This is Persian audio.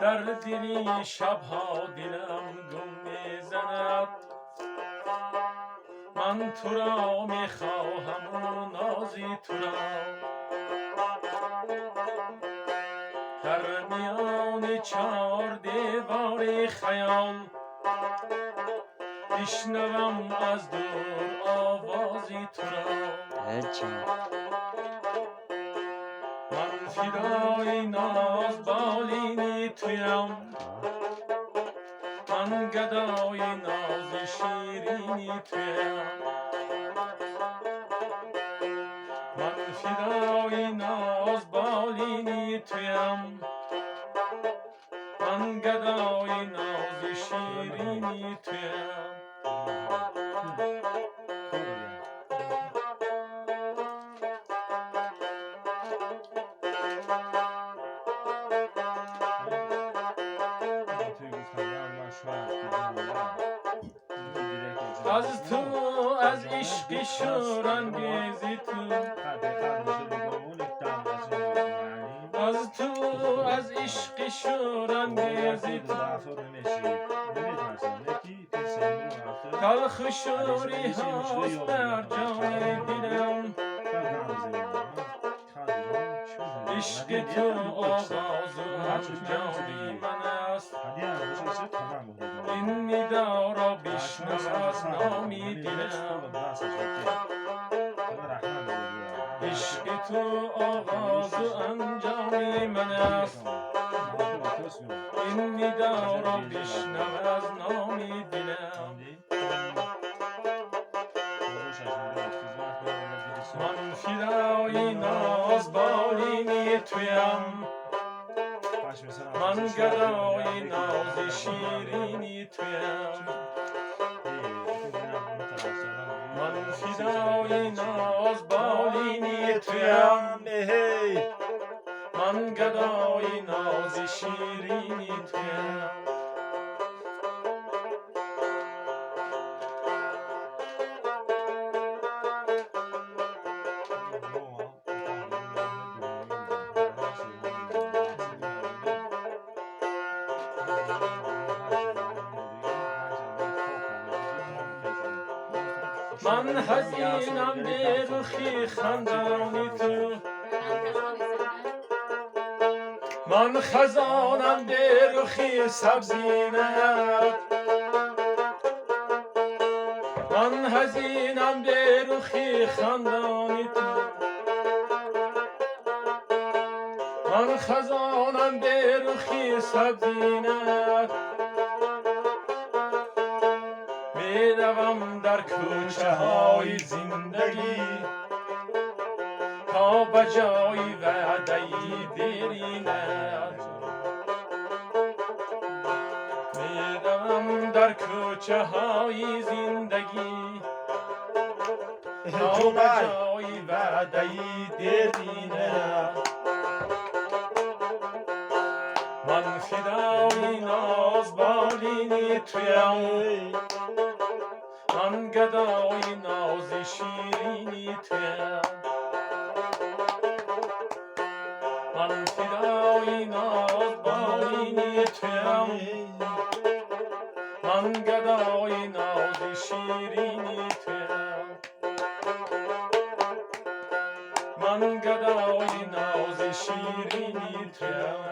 در دلی شبها دلم گم میزند، من تو را میخواهم و نازی تو را، در میان چار دیوار خیال بشنوم از دور آوازی تو را. من فدای ناز بالینی تویم، من گدای ناز شیرینی تویم، من فدای ناز بالینی تویم، من گدای ناز شیرینی تویم. از تو از عشق شورانگیزی تو، از تو از عشق شورانگیزی تو، تلخ و شوری هاست بر جان دلم، عشق تو آغاز و انجامی من است، این ندا را بشنو از نامی دلم، عشق تو آغاز و انجامی من است، این ندا را بشنو از نامی دلم. من فدای ناز بالینی تویم، من گدای ناز شیرینی تویم، من فدای ناز بالینی تویم، من گدای ناز شیرینی تویم. من حزینم به رخی خندانی تو، من خزانم به رخی سبزینت، من حزینم به رخی خندانی تو، من خزانم به رخی سبزینت، میروم در کوچه های زندگی تا بجای وعده دیرینت، میروم در کوچه های زندگی تا بجای وعده دیرینت، من فدای ناز بالینی تویم، من گدای ناز شیرینی تویم، من فدای ناز بالینی تویم، من گدای ناز شیرینی تویم، من گدای ناز شیرینی تویم.